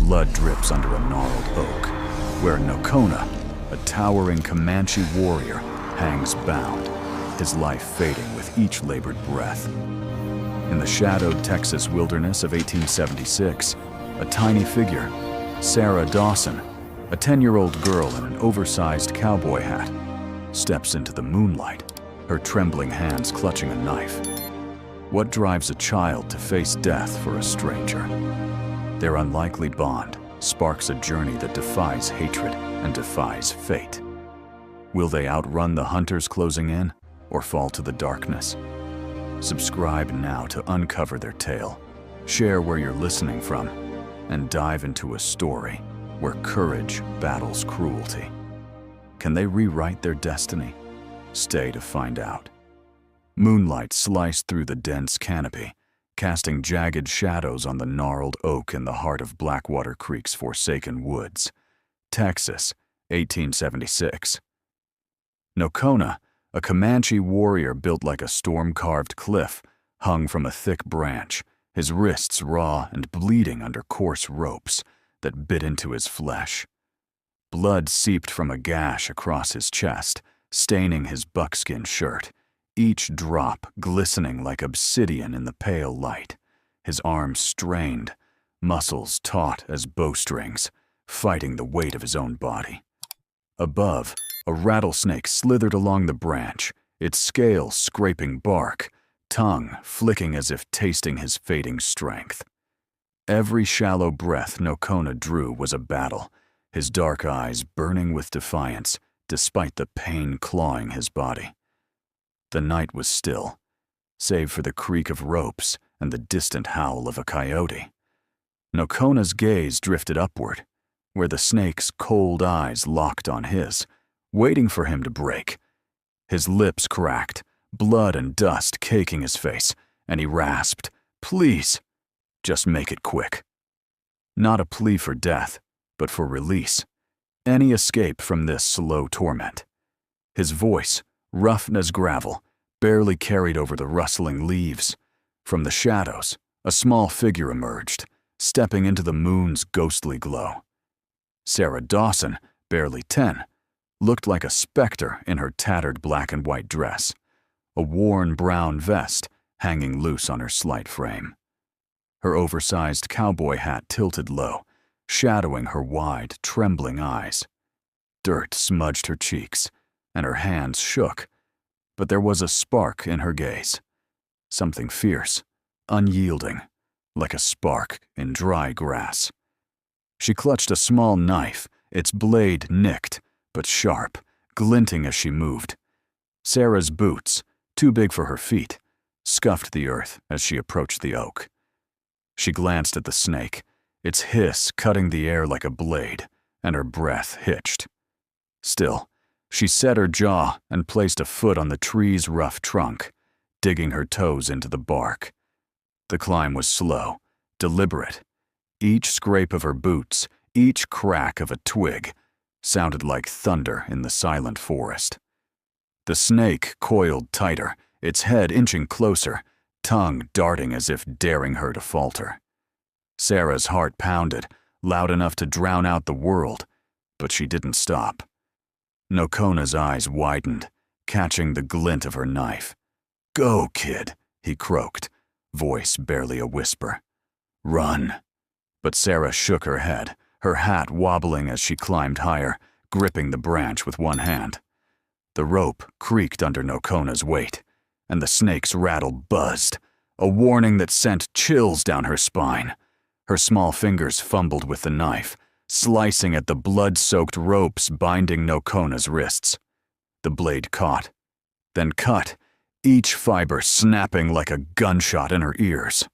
blood drips under a gnarled oak, where Nokona, a towering Comanche warrior, hangs bound, his life fading with each labored breath. In the shadowed Texas wilderness of 1876, a tiny figure, Sarah Dawson, a 10-year-old girl in an oversized cowboy hat, steps into the moonlight, her trembling hands clutching a knife. What drives a child to face death for a stranger? Their unlikely bond sparks a journey that defies hatred and defies fate. Will they outrun the hunters closing in, or fall to the darkness? Subscribe now to uncover their tale, share where you're listening from, and dive into a story where courage battles cruelty. Can they rewrite their destiny? Stay to find out. Moonlight sliced through the dense canopy, casting jagged shadows on the gnarled oak in the heart of Blackwater Creek's forsaken woods. Texas, 1876. Nokona, a Comanche warrior built like a storm-carved cliff, hung from a thick branch, his wrists raw and bleeding under coarse ropes that bit into his flesh. Blood seeped from a gash across his chest, staining his buckskin shirt, each drop glistening like obsidian in the pale light, his arms strained, muscles taut as bowstrings, fighting the weight of his own body. Above, a rattlesnake slithered along the branch, its scales scraping bark, tongue flicking as if tasting his fading strength. Every shallow breath Nokona drew was a battle, his dark eyes burning with defiance despite the pain clawing his body. The night was still, save for the creak of ropes and the distant howl of a coyote. Nokona's gaze drifted upward, where the snake's cold eyes locked on his, waiting for him to break. His lips cracked, blood and dust caking his face, and he rasped, "Please, just make it quick." Not a plea for death, but for release. Any escape from this slow torment. His voice, rough as gravel, barely carried over the rustling leaves. From the shadows, a small figure emerged, stepping into the moon's ghostly glow. Sarah Dawson, barely 10, looked like a specter in her tattered black and white dress, a worn brown vest hanging loose on her slight frame. Her oversized cowboy hat tilted low, shadowing her wide, trembling eyes. Dirt smudged her cheeks, and her hands shook, but there was a spark in her gaze. Something fierce, unyielding, like a spark in dry grass. She clutched a small knife, its blade nicked, but sharp, glinting as she moved. Sarah's boots, too big for her feet, scuffed the earth as she approached the oak. She glanced at the snake, its hiss cutting the air like a blade, and her breath hitched. Still, she set her jaw and placed a foot on the tree's rough trunk, digging her toes into the bark. The climb was slow, deliberate. Each scrape of her boots, each crack of a twig, sounded like thunder in the silent forest. The snake coiled tighter, its head inching closer, tongue darting as if daring her to falter. Sarah's heart pounded, loud enough to drown out the world, but she didn't stop. Nokona's eyes widened, catching the glint of her knife. "Go, kid," he croaked, voice barely a whisper. "Run." But Sarah shook her head, her hat wobbling as she climbed higher, gripping the branch with one hand. The rope creaked under Nokona's weight, and the snake's rattle buzzed, a warning that sent chills down her spine. Her small fingers fumbled with the knife, slicing at the blood-soaked ropes binding Nokona's wrists. The blade caught, then cut, each fiber snapping like a gunshot in her ears.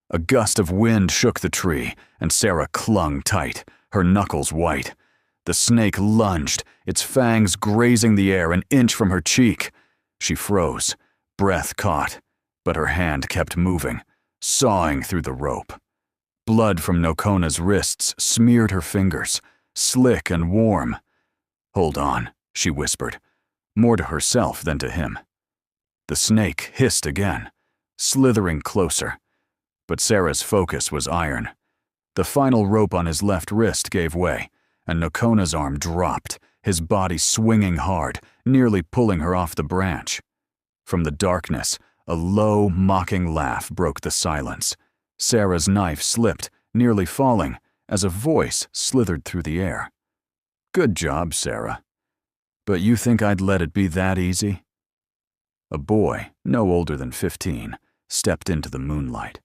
A gust of wind shook the tree, and Sarah clung tight, her knuckles white. The snake lunged, its fangs grazing the air an inch from her cheek. She froze, breath caught, but her hand kept moving, sawing through the rope. Blood from Nokona's wrists smeared her fingers, slick and warm. "Hold on," she whispered, more to herself than to him. The snake hissed again, slithering closer, but Sarah's focus was iron. The final rope on his left wrist gave way, and Nokona's arm dropped, his body swinging hard, nearly pulling her off the branch. From the darkness, a low, mocking laugh broke the silence. Sarah's knife slipped, nearly falling, as a voice slithered through the air. "Good job, Sarah. But you think I'd let it be that easy?" A boy, no older than 15, stepped into the moonlight.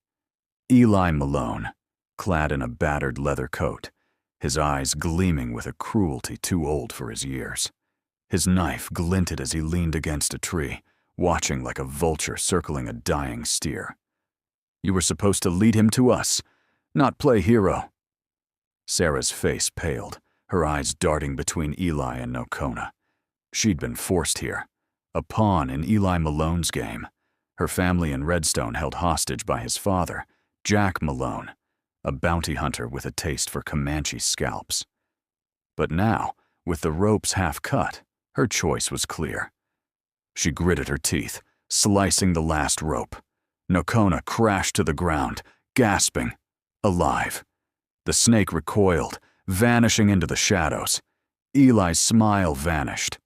Eli Malone, clad in a battered leather coat, his eyes gleaming with a cruelty too old for his years. His knife glinted as he leaned against a tree, watching like a vulture circling a dying steer. "You were supposed to lead him to us, not play hero." Sarah's face paled, her eyes darting between Eli and Nokona. She'd been forced here, a pawn in Eli Malone's game, her family in Redstone held hostage by his father, Jack Malone, a bounty hunter with a taste for Comanche scalps. But now, with the ropes half cut, her choice was clear. She gritted her teeth, slicing the last rope. Nokona crashed to the ground, gasping, alive. The snake recoiled, vanishing into the shadows. Eli's smile vanished.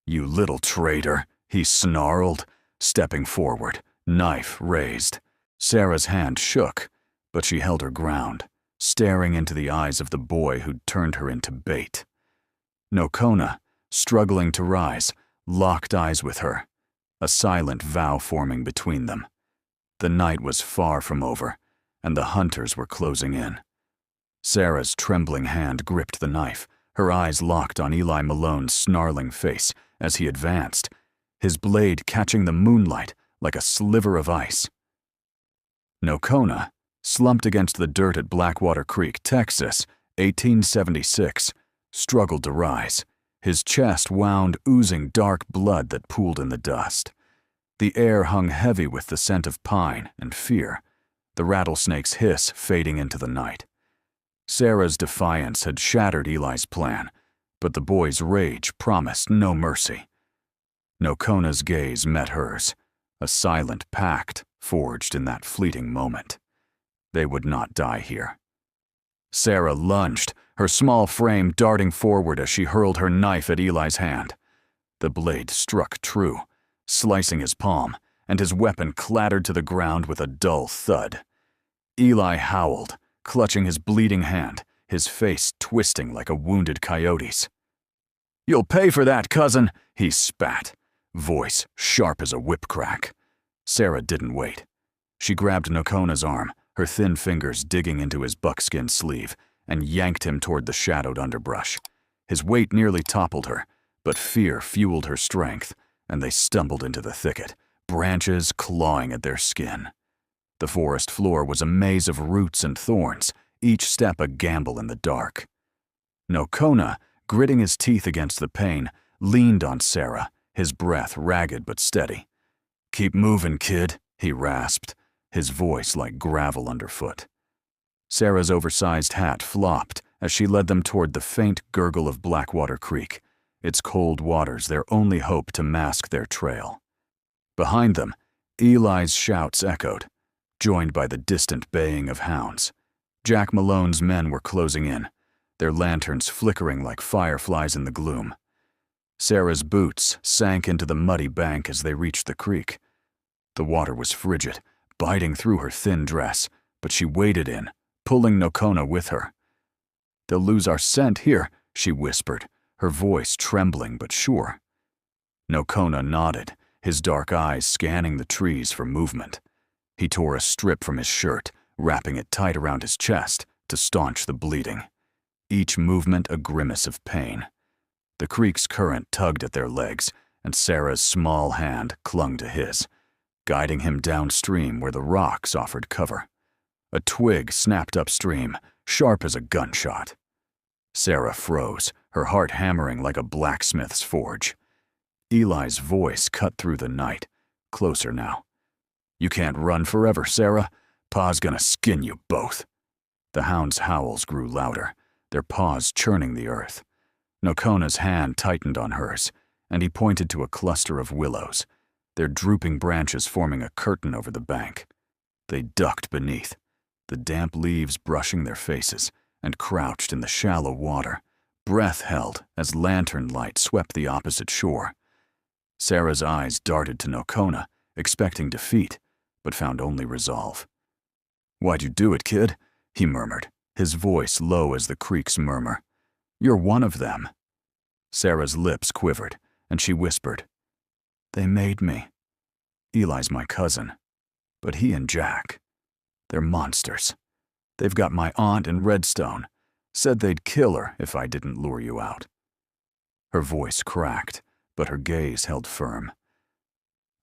"You little traitor," he snarled, stepping forward, knife raised. Sarah's hand shook, but she held her ground, staring into the eyes of the boy who'd turned her into bait. Nokona, struggling to rise, locked eyes with her, a silent vow forming between them. The night was far from over, and the hunters were closing in. Sarah's trembling hand gripped the knife, her eyes locked on Eli Malone's snarling face as he advanced, his blade catching the moonlight like a sliver of ice. Nokona, slumped against the dirt at Blackwater Creek, Texas, 1876, struggled to rise, his chest wound oozing dark blood that pooled in the dust. The air hung heavy with the scent of pine and fear, the rattlesnake's hiss fading into the night. Sarah's defiance had shattered Eli's plan, but the boy's rage promised no mercy. Nokona's gaze met hers, a silent pact forged in that fleeting moment. They would not die here. Sarah lunged, her small frame darting forward as she hurled her knife at Eli's hand. The blade struck true, slicing his palm, and his weapon clattered to the ground with a dull thud. Eli howled, clutching his bleeding hand, his face twisting like a wounded coyote's. "You'll pay for that, cousin," he spat, voice sharp as a whip crack. Sarah didn't wait. She grabbed Nokona's arm, her thin fingers digging into his buckskin sleeve, and yanked him toward the shadowed underbrush. His weight nearly toppled her, but fear fueled her strength, and they stumbled into the thicket, branches clawing at their skin. The forest floor was a maze of roots and thorns, each step a gamble in the dark. Nokona, gritting his teeth against the pain, leaned on Sarah, his breath ragged but steady. "Keep moving, kid," he rasped, his voice like gravel underfoot. Sarah's oversized hat flopped as she led them toward the faint gurgle of Blackwater Creek, its cold waters their only hope to mask their trail. Behind them, Eli's shouts echoed, joined by the distant baying of hounds. Jack Malone's men were closing in, their lanterns flickering like fireflies in the gloom. Sarah's boots sank into the muddy bank as they reached the creek. The water was frigid, biting through her thin dress, but she waded in, pulling Nokona with her. "They'll lose our scent here," she whispered, her voice trembling but sure. Nokona nodded, his dark eyes scanning the trees for movement. He tore a strip from his shirt, wrapping it tight around his chest to staunch the bleeding. Each movement a grimace of pain. The creek's current tugged at their legs, and Sarah's small hand clung to his, guiding him downstream where the rocks offered cover. A twig snapped upstream, sharp as a gunshot. Sarah froze, her heart hammering like a blacksmith's forge. Eli's voice cut through the night, closer now. "You can't run forever, Sarah. Pa's gonna skin you both." The hound's howls grew louder, their paws churning the earth. Nokona's hand tightened on hers, and he pointed to a cluster of willows, their drooping branches forming a curtain over the bank. They ducked beneath, the damp leaves brushing their faces, and crouched in the shallow water, breath held as lantern light swept the opposite shore. Sarah's eyes darted to Nokona, expecting defeat, but found only resolve. "Why'd you do it, kid?" he murmured, his voice low as the creek's murmur. "You're one of them." Sarah's lips quivered, and she whispered, "They made me. Eli's my cousin, but he and Jack, they're monsters. They've got my aunt in Redstone. Said they'd kill her if I didn't lure you out." Her voice cracked, but her gaze held firm.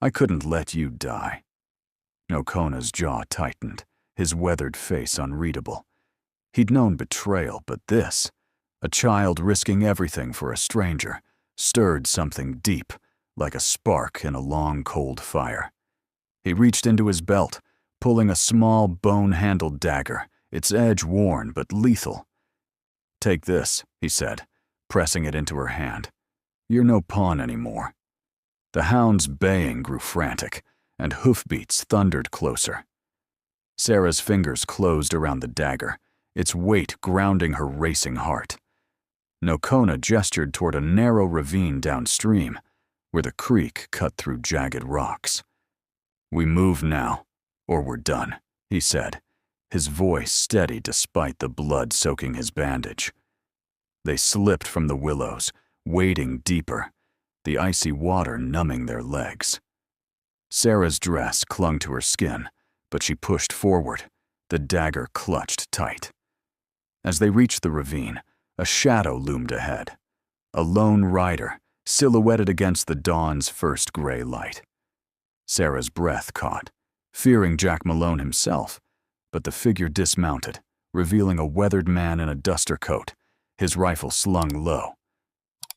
"I couldn't let you die." Nokona's jaw tightened, his weathered face unreadable. He'd known betrayal, but this, a child risking everything for a stranger, stirred something deep, like a spark in a long, cold fire. He reached into his belt, pulling a small, bone-handled dagger, its edge worn but lethal. "Take this," he said, pressing it into her hand. "You're no pawn anymore." The hound's baying grew frantic, and hoofbeats thundered closer. Sarah's fingers closed around the dagger, its weight grounding her racing heart. Nokona gestured toward a narrow ravine downstream, where the creek cut through jagged rocks. "We move now, or we're done," he said, his voice steady despite the blood soaking his bandage. They slipped from the willows, wading deeper, the icy water numbing their legs. Sarah's dress clung to her skin, but she pushed forward, the dagger clutched tight. As they reached the ravine, a shadow loomed ahead, a lone rider silhouetted against the dawn's first gray light. Sarah's breath caught, fearing Jack Malone himself, but the figure dismounted, revealing a weathered man in a duster coat, his rifle slung low.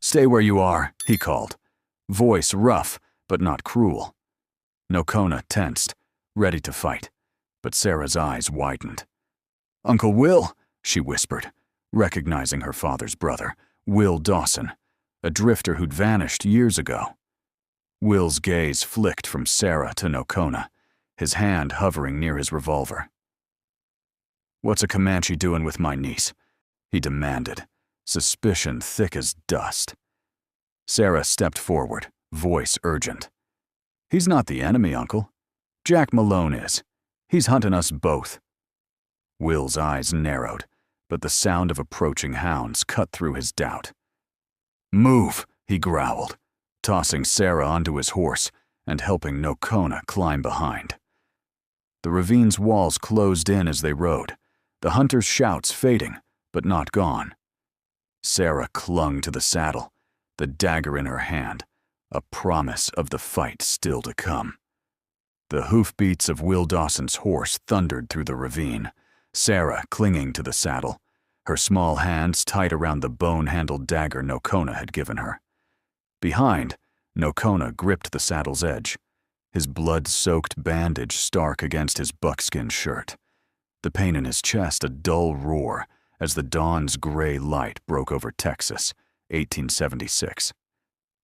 "Stay where you are," he called, voice rough but not cruel. Nokona tensed, ready to fight, but Sarah's eyes widened. "Uncle Will," she whispered, recognizing her father's brother, Will Dawson, a drifter who'd vanished years ago. Will's gaze flicked from Sarah to Nokona, his hand hovering near his revolver. "What's a Comanche doing with my niece?" he demanded, suspicion thick as dust. Sarah stepped forward, voice urgent. "He's not the enemy, Uncle. Jack Malone is. He's hunting us both." Will's eyes narrowed, but the sound of approaching hounds cut through his doubt. "Move," he growled, tossing Sarah onto his horse and helping Nokona climb behind. The ravine's walls closed in as they rode, the hunter's shouts fading, but not gone. Sarah clung to the saddle, the dagger in her hand, a promise of the fight still to come. The hoofbeats of Will Dawson's horse thundered through the ravine, Sarah clinging to the saddle, her small hands tight around the bone-handled dagger Nokona had given her. Behind, Nokona gripped the saddle's edge, his blood-soaked bandage stark against his buckskin shirt, the pain in his chest a dull roar as the dawn's gray light broke over Texas, 1876.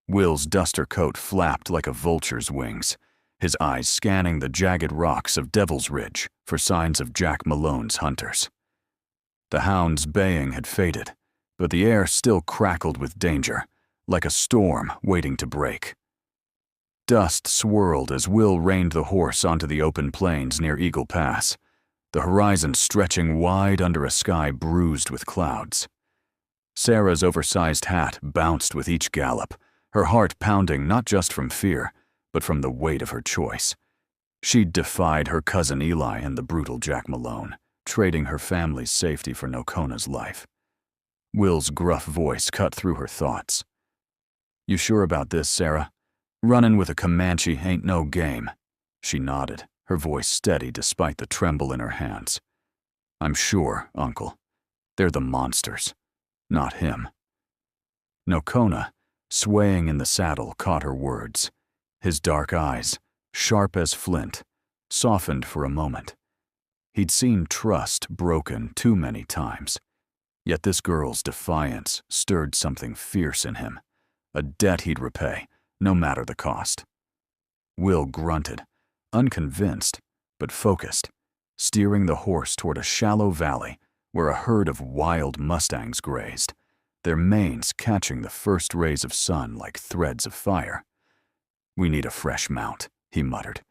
Will's duster coat flapped like a vulture's wings, his eyes scanning the jagged rocks of Devil's Ridge for signs of Jack Malone's hunters. The hound's baying had faded, but the air still crackled with danger, like a storm waiting to break. Dust swirled as Will reined the horse onto the open plains near Eagle Pass, the horizon stretching wide under a sky bruised with clouds. Sarah's oversized hat bounced with each gallop, her heart pounding not just from fear, but from the weight of her choice. She'd defied her cousin Eli and the brutal Jack Malone, trading her family's safety for Nokona's life. Will's gruff voice cut through her thoughts. "You sure about this, Sarah? Running with a Comanche ain't no game." She nodded, her voice steady despite the tremble in her hands. "I'm sure, Uncle. They're the monsters, not him." Nokona, swaying in the saddle, caught her words. His dark eyes, sharp as flint, softened for a moment. He'd seen trust broken too many times, yet this girl's defiance stirred something fierce in him, a debt he'd repay, no matter the cost. Will grunted, unconvinced, but focused, steering the horse toward a shallow valley where a herd of wild mustangs grazed, their manes catching the first rays of sun like threads of fire. "We need a fresh mount," he muttered.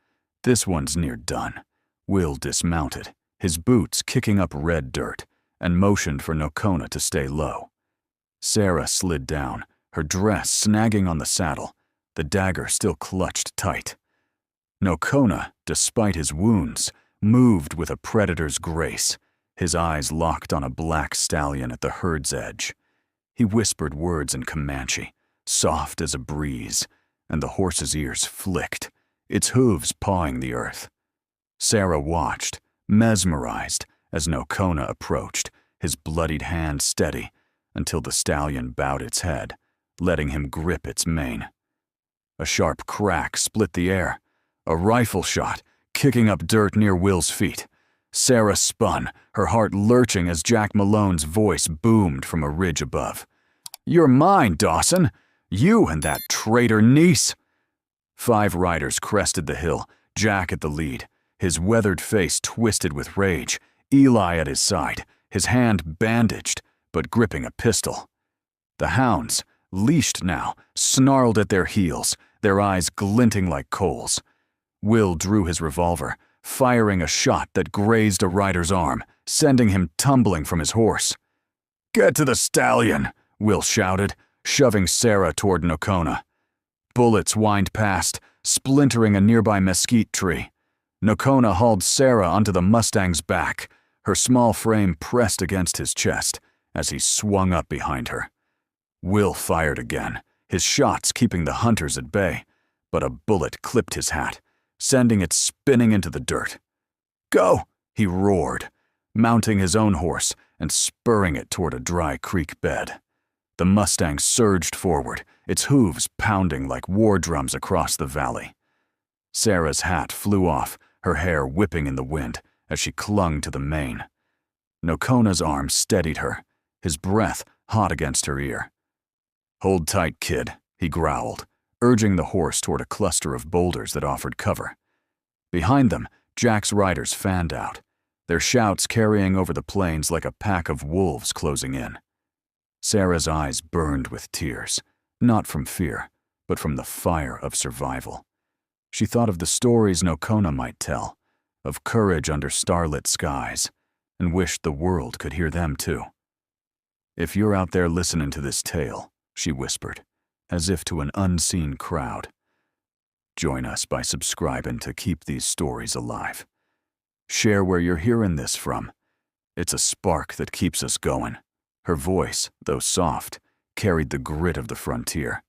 "This one's near done." Will dismounted, his boots kicking up red dirt, and motioned for Nokona to stay low. Sarah slid down, her dress snagging on the saddle, the dagger still clutched tight. Nokona, despite his wounds, moved with a predator's grace, his eyes locked on a black stallion at the herd's edge. He whispered words in Comanche, soft as a breeze, and the horse's ears flicked, its hooves pawing the earth. Sarah watched, mesmerized, as Nokona approached, his bloodied hand steady, until the stallion bowed its head, letting him grip its mane. A sharp crack split the air, a rifle shot, kicking up dirt near Will's feet. Sarah spun, her heart lurching as Jack Malone's voice boomed from a ridge above. "You're mine, Dawson! You and that traitor niece!" 5 riders crested the hill, Jack at the lead, his weathered face twisted with rage, Eli at his side, his hand bandaged, but gripping a pistol. The hounds, leashed now, snarled at their heels, their eyes glinting like coals. Will drew his revolver, firing a shot that grazed a rider's arm, sending him tumbling from his horse. "Get to the stallion!" Will shouted, shoving Sarah toward Nokona. Bullets whined past, splintering a nearby mesquite tree. Nokona hauled Sarah onto the Mustang's back, her small frame pressed against his chest as he swung up behind her. Will fired again, his shots keeping the hunters at bay, but a bullet clipped his hat, sending it spinning into the dirt. "Go!" he roared, mounting his own horse and spurring it toward a dry creek bed. The Mustang surged forward, its hooves pounding like war drums across the valley. Sarah's hat flew off, her hair whipping in the wind as she clung to the mane. Nokona's arm steadied her, his breath hot against her ear. "Hold tight, kid," he growled, urging the horse toward a cluster of boulders that offered cover. Behind them, Jack's riders fanned out, their shouts carrying over the plains like a pack of wolves closing in. Sarah's eyes burned with tears, not from fear, but from the fire of survival. She thought of the stories Nokona might tell, of courage under starlit skies, and wished the world could hear them too. "If you're out there listening to this tale," she whispered, as if to an unseen crowd, "join us by subscribing to keep these stories alive. Share where you're hearing this from. It's a spark that keeps us going." Her voice, though soft, carried the grit of the frontier,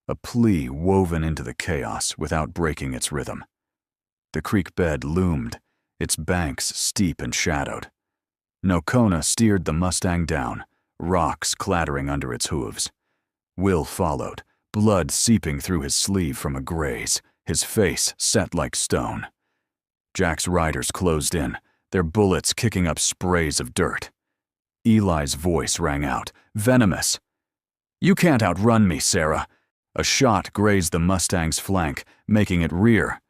a plea woven into the chaos without breaking its rhythm. The creek bed loomed, its banks steep and shadowed. Nokona steered the Mustang down, rocks clattering under its hooves. Will followed, blood seeping through his sleeve from a graze, his face set like stone. Jack's riders closed in, their bullets kicking up sprays of dirt. Eli's voice rang out, venomous. "You can't outrun me, Sarah." A shot grazed the Mustang's flank, making it rear,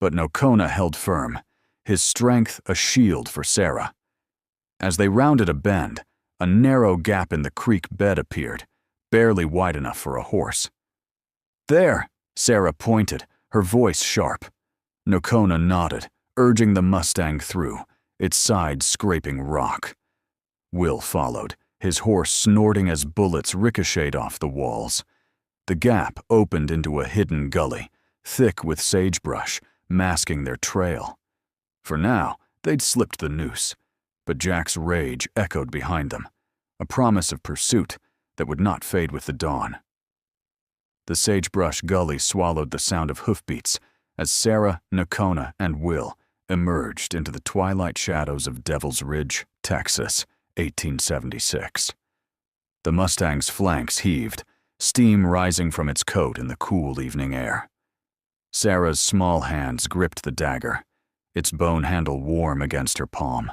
but Nokona held firm, his strength a shield for Sarah. As they rounded a bend, a narrow gap in the creek bed appeared, barely wide enough for a horse. "There," Sarah pointed, her voice sharp. Nokona nodded, urging the Mustang through, its side scraping rock. Will followed, his horse snorting as bullets ricocheted off the walls. The gap opened into a hidden gully, thick with sagebrush, masking their trail. For now, they'd slipped the noose, but Jack's rage echoed behind them, a promise of pursuit that would not fade with the dawn. The sagebrush gully swallowed the sound of hoofbeats as Sarah, Nokona, and Will emerged into the twilight shadows of Devil's Ridge, Texas, 1876. The Mustang's flanks heaved, steam rising from its coat in the cool evening air. Sarah's small hands gripped the dagger, its bone handle warm against her palm,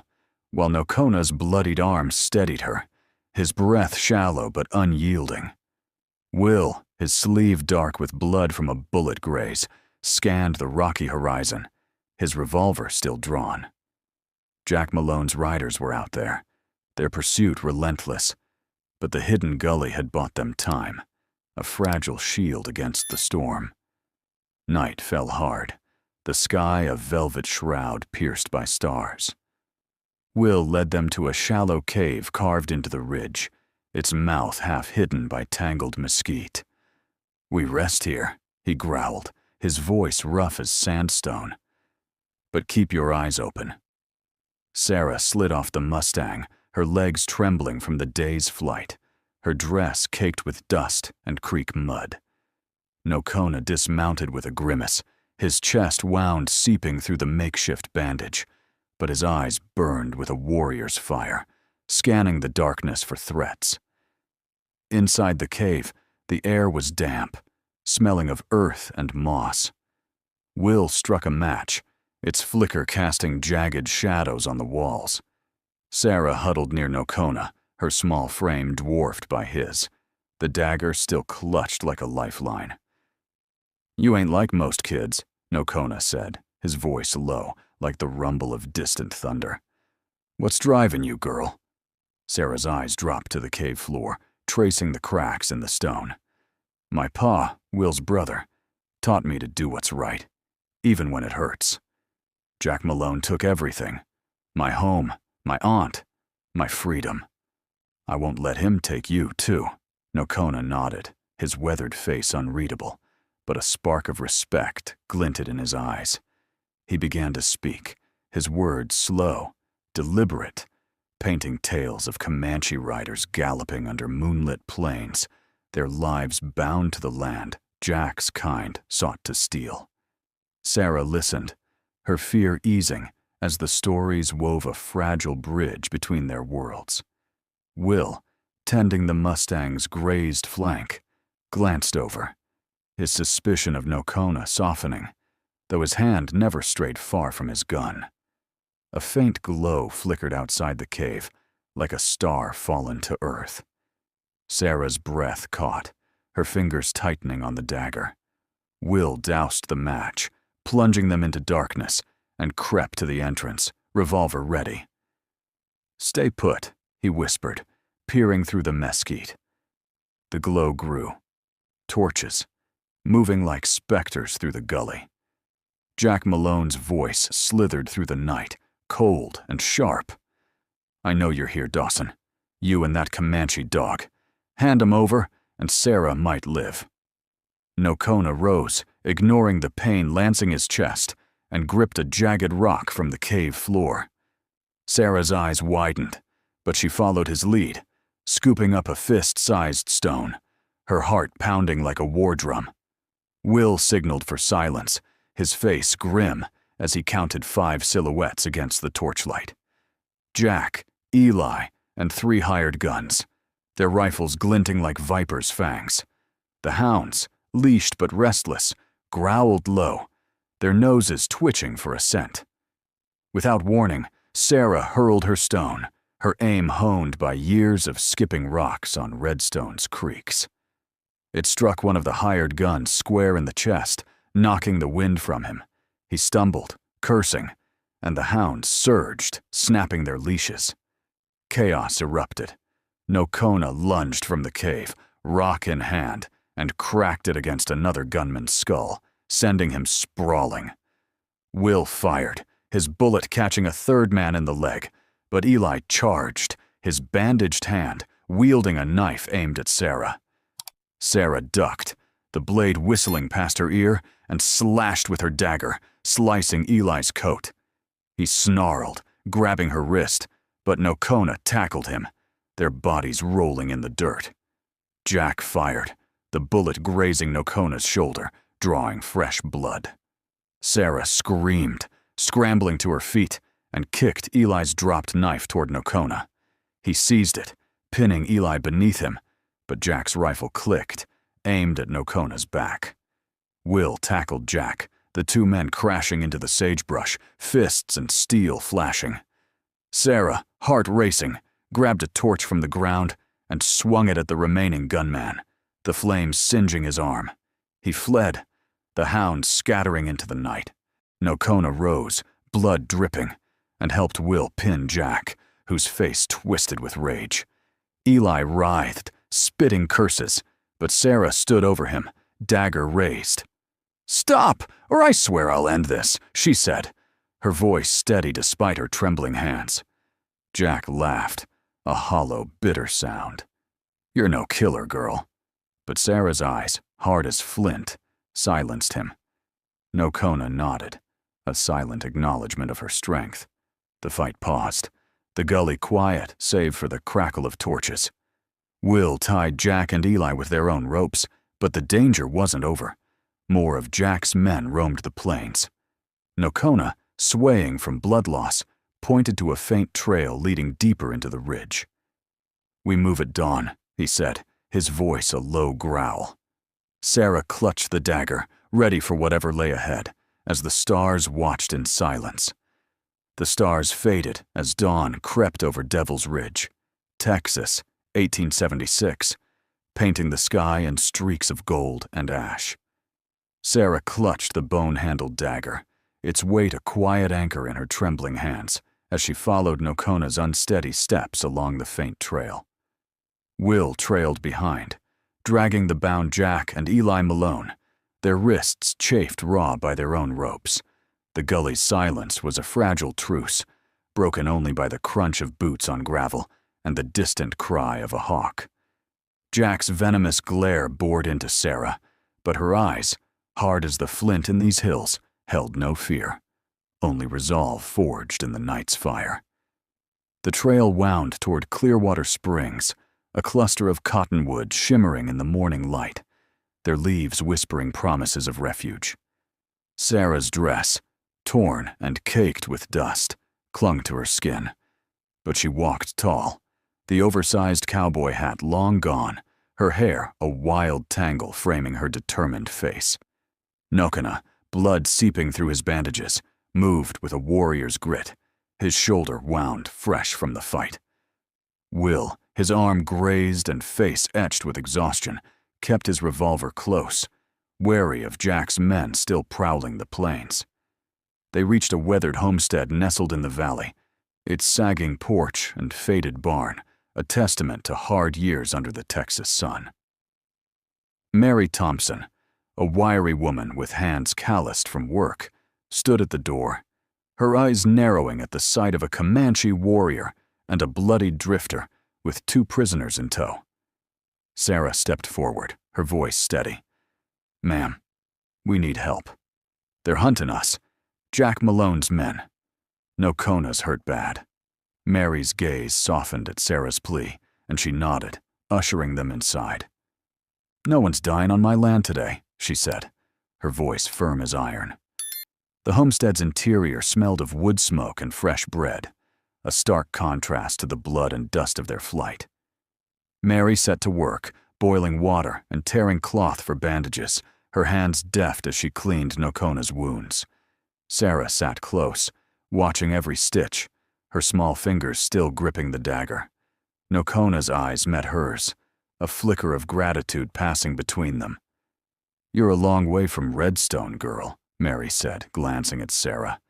while Nokona's bloodied arm steadied her, his breath shallow but unyielding. Will, his sleeve dark with blood from a bullet graze, scanned the rocky horizon, his revolver still drawn. Jack Malone's riders were out there, their pursuit relentless, but the hidden gully had bought them time, a fragile shield against the storm. Night fell hard, the sky a velvet shroud pierced by stars. Will led them to a shallow cave carved into the ridge, its mouth half hidden by tangled mesquite. "We rest here," he growled, his voice rough as sandstone. "But keep your eyes open." Sarah slid off the Mustang, her legs trembling from the day's flight, her dress caked with dust and creek mud. Nokona dismounted with a grimace, his chest wound seeping through the makeshift bandage, but his eyes burned with a warrior's fire, scanning the darkness for threats. Inside the cave, the air was damp, smelling of earth and moss. Will struck a match, its flicker casting jagged shadows on the walls. Sarah huddled near Nokona, her small frame dwarfed by his, the dagger still clutched like a lifeline. "You ain't like most kids," Nokona said, his voice low, like the rumble of distant thunder. "What's driving you, girl?" Sarah's eyes dropped to the cave floor, tracing the cracks in the stone. "My pa, Will's brother, taught me to do what's right, even when it hurts. Jack Malone took everything. My home, my aunt, my freedom. I won't let him take you, too." Nokona nodded, his weathered face unreadable, but a spark of respect glinted in his eyes. He began to speak, his words slow, deliberate, painting tales of Comanche riders galloping under moonlit plains, their lives bound to the land Jack's kind sought to steal. Sarah listened, her fear easing as the stories wove a fragile bridge between their worlds. Will, tending the Mustang's grazed flank, glanced over, his suspicion of Nokona softening, though his hand never strayed far from his gun. A faint glow flickered outside the cave, like a star fallen to earth. Sarah's breath caught, her fingers tightening on the dagger. Will doused the match, plunging them into darkness, and crept to the entrance, revolver ready. "Stay put," he whispered, peering through the mesquite. The glow grew. Torches, moving like specters through the gully. Jack Malone's voice slithered through the night, cold and sharp. "I know you're here, Dawson. You and that Comanche dog. Hand 'em over, and Sarah might live." Nokona rose, ignoring the pain lancing his chest, and gripped a jagged rock from the cave floor. Sarah's eyes widened, but she followed his lead, scooping up a fist-sized stone, her heart pounding like a war drum. Will signaled for silence, his face grim as he counted 5 silhouettes against the torchlight. Jack, Eli, and 3 hired guns, their rifles glinting like vipers' fangs. The hounds, leashed but restless, growled low, their noses twitching for a scent. Without warning, Sarah hurled her stone, her aim honed by years of skipping rocks on Redstone's creeks. It struck one of the hired guns square in the chest, knocking the wind from him. He stumbled, cursing, and the hounds surged, snapping their leashes. Chaos erupted. Nokona lunged from the cave, rock in hand, and cracked it against another gunman's skull, sending him sprawling. Will fired, his bullet catching a third man in the leg, but Eli charged, his bandaged hand wielding a knife aimed at Sarah. Sarah ducked, the blade whistling past her ear, and slashed with her dagger, slicing Eli's coat. He snarled, grabbing her wrist, but Nokona tackled him, their bodies rolling in the dirt. Jack fired, the bullet grazing Nokona's shoulder, drawing fresh blood. Sarah screamed, scrambling to her feet, and kicked Eli's dropped knife toward Nokona. He seized it, pinning Eli beneath him, but Jack's rifle clicked, aimed at Nokona's back. Will tackled Jack, the 2 men crashing into the sagebrush, fists and steel flashing. Sarah, heart racing, grabbed a torch from the ground and swung it at the remaining gunman, the flames singeing his arm. He fled, the hounds scattering into the night. Nokona rose, blood dripping, and helped Will pin Jack, whose face twisted with rage. Eli writhed, spitting curses, but Sarah stood over him, dagger raised. "Stop, or I swear I'll end this," she said, her voice steady despite her trembling hands. Jack laughed, a hollow, bitter sound. "You're no killer, girl." But Sarah's eyes, hard as flint, silenced him. Nokona nodded, a silent acknowledgement of her strength. The fight paused, the gully quiet save for the crackle of torches. Will tied Jack and Eli with their own ropes, but the danger wasn't over. More of Jack's men roamed the plains. Nokona, swaying from blood loss, pointed to a faint trail leading deeper into the ridge. "We move at dawn," he said, his voice a low growl. Sarah clutched the dagger, ready for whatever lay ahead, as the stars watched in silence. The stars faded as dawn crept over Devil's Ridge, Texas, 1876, painting the sky in streaks of gold and ash. Sarah clutched the bone-handled dagger, its weight a quiet anchor in her trembling hands, as she followed Nokona's unsteady steps along the faint trail. Will trailed behind, dragging the bound Jack and Eli Malone, their wrists chafed raw by their own ropes. The gully's silence was a fragile truce, broken only by the crunch of boots on gravel and the distant cry of a hawk. Jack's venomous glare bored into Sarah, but her eyes, hard as the flint in these hills, held no fear, only resolve forged in the night's fire. The trail wound toward Clearwater Springs, a cluster of cottonwoods shimmering in the morning light, their leaves whispering promises of refuge. Sarah's dress, torn and caked with dust, clung to her skin, but she walked tall, the oversized cowboy hat long gone, her hair a wild tangle framing her determined face. Nokona, blood seeping through his bandages, moved with a warrior's grit, his shoulder wound fresh from the fight. Will, his arm grazed and face etched with exhaustion, kept his revolver close, wary of Jack's men still prowling the plains. They reached a weathered homestead nestled in the valley, its sagging porch and faded barn a testament to hard years under the Texas sun. Mary Thompson, a wiry woman with hands calloused from work, stood at the door, her eyes narrowing at the sight of a Comanche warrior and a bloodied drifter with 2 prisoners in tow. Sarah stepped forward, her voice steady. "Ma'am, we need help. They're hunting us, Jack Malone's men. Nokona's hurt bad." Mary's gaze softened at Sarah's plea, and she nodded, ushering them inside. "No one's dying on my land today," she said, her voice firm as iron. The homestead's interior smelled of wood smoke and fresh bread, a stark contrast to the blood and dust of their flight. Mary set to work, boiling water and tearing cloth for bandages, her hands deft as she cleaned Nokona's wounds. Sarah sat close, watching every stitch, her small fingers still gripping the dagger. Nokona's eyes met hers, a flicker of gratitude passing between them. "You're a long way from Redstone, girl," Mary said, glancing at Sarah.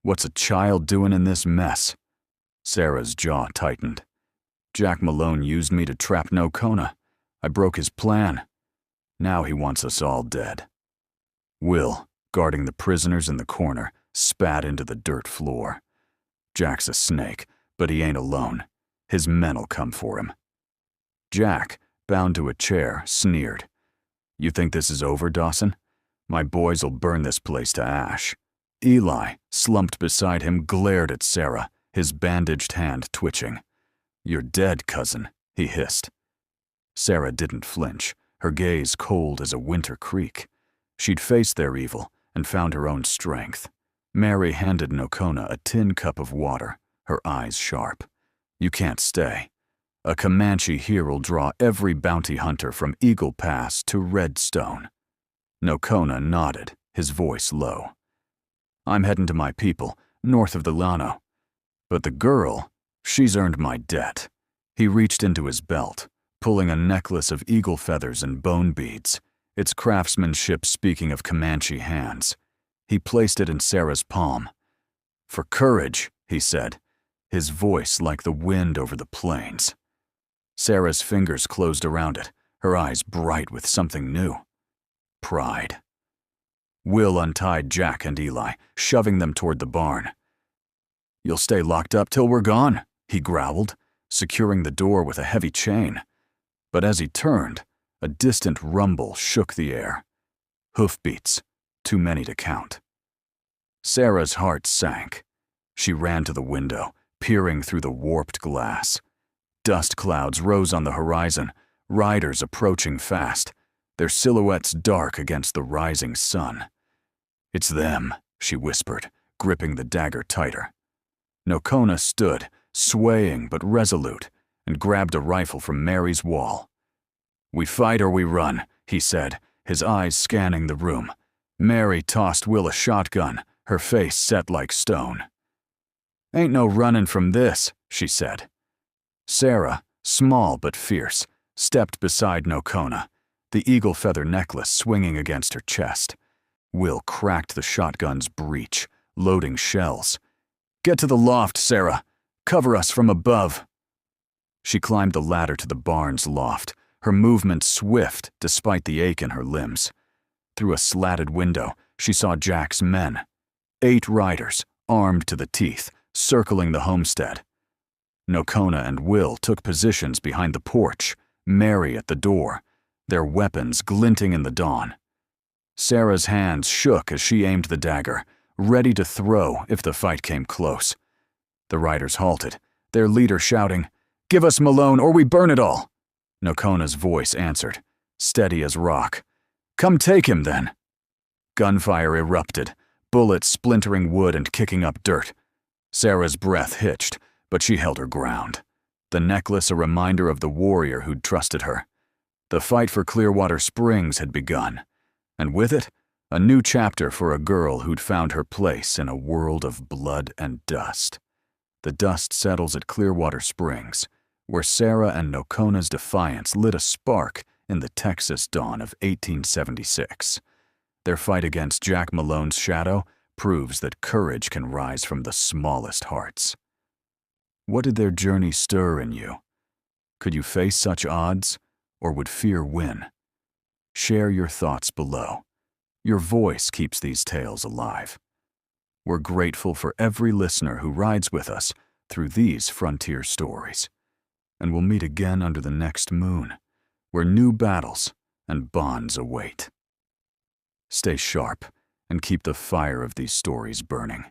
"What's a child doing in this mess?" Sarah's jaw tightened. "Jack Malone used me to trap Nokona. I broke his plan. Now he wants us all dead." Will, guarding the prisoners in the corner, spat into the dirt floor. "Jack's a snake, but he ain't alone. His men'll come for him." Jack, bound to a chair, sneered. "You think this is over, Dawson? My boys'll burn this place to ash." Eli, slumped beside him, glared at Sarah, his bandaged hand twitching. "You're dead, cousin," he hissed. Sarah didn't flinch, her gaze cold as a winter creek. She'd faced their evil and found her own strength. Mary handed Nokona a tin cup of water, her eyes sharp. "You can't stay. A Comanche here'll draw every bounty hunter from Eagle Pass to Redstone." Nokona nodded, his voice low. "I'm heading to my people, north of the Llano. But the girl, she's earned my debt." He reached into his belt, pulling a necklace of eagle feathers and bone beads, its craftsmanship speaking of Comanche hands. He placed it in Sarah's palm. "For courage," he said, his voice like the wind over the plains. Sarah's fingers closed around it, her eyes bright with something new. Pride. Will untied Jack and Eli, shoving them toward the barn. "You'll stay locked up till we're gone," he growled, securing the door with a heavy chain. But as he turned, a distant rumble shook the air. Hoofbeats, too many to count. Sarah's heart sank. She ran to the window, peering through the warped glass. Dust clouds rose on the horizon, riders approaching fast, their silhouettes dark against the rising sun. "It's them," she whispered, gripping the dagger tighter. Nokona stood, swaying but resolute, and grabbed a rifle from Mary's wall. "We fight or we run," he said, his eyes scanning the room. Mary tossed Will a shotgun, her face set like stone. "Ain't no running from this," she said. Sarah, small but fierce, stepped beside Nokona, the eagle feather necklace swinging against her chest. Will cracked the shotgun's breech, loading shells. "Get to the loft, Sarah. Cover us from above." She climbed the ladder to the barn's loft, her movement swift despite the ache in her limbs. Through a slatted window, she saw Jack's men. 8 riders, armed to the teeth, circling the homestead. Nokona and Will took positions behind the porch, Mary at the door, their weapons glinting in the dawn. Sarah's hands shook as she aimed the dagger, ready to throw if the fight came close. The riders halted, their leader shouting, "Give us Malone or we burn it all!" Nokona's voice answered, steady as rock. "Come take him, then." Gunfire erupted, bullets splintering wood and kicking up dirt. Sarah's breath hitched, but she held her ground, the necklace a reminder of the warrior who'd trusted her. The fight for Clearwater Springs had begun, and with it, a new chapter for a girl who'd found her place in a world of blood and dust. The dust settles at Clearwater Springs, where Sarah and Nokona's defiance lit a spark in the Texas dawn of 1876. Their fight against Jack Malone's shadow proves that courage can rise from the smallest hearts. What did their journey stir in you? Could you face such odds, or would fear win? Share your thoughts below. Your voice keeps these tales alive. We're grateful for every listener who rides with us through these frontier stories. And we'll meet again under the next moon, where new battles and bonds await. Stay sharp and keep the fire of these stories burning.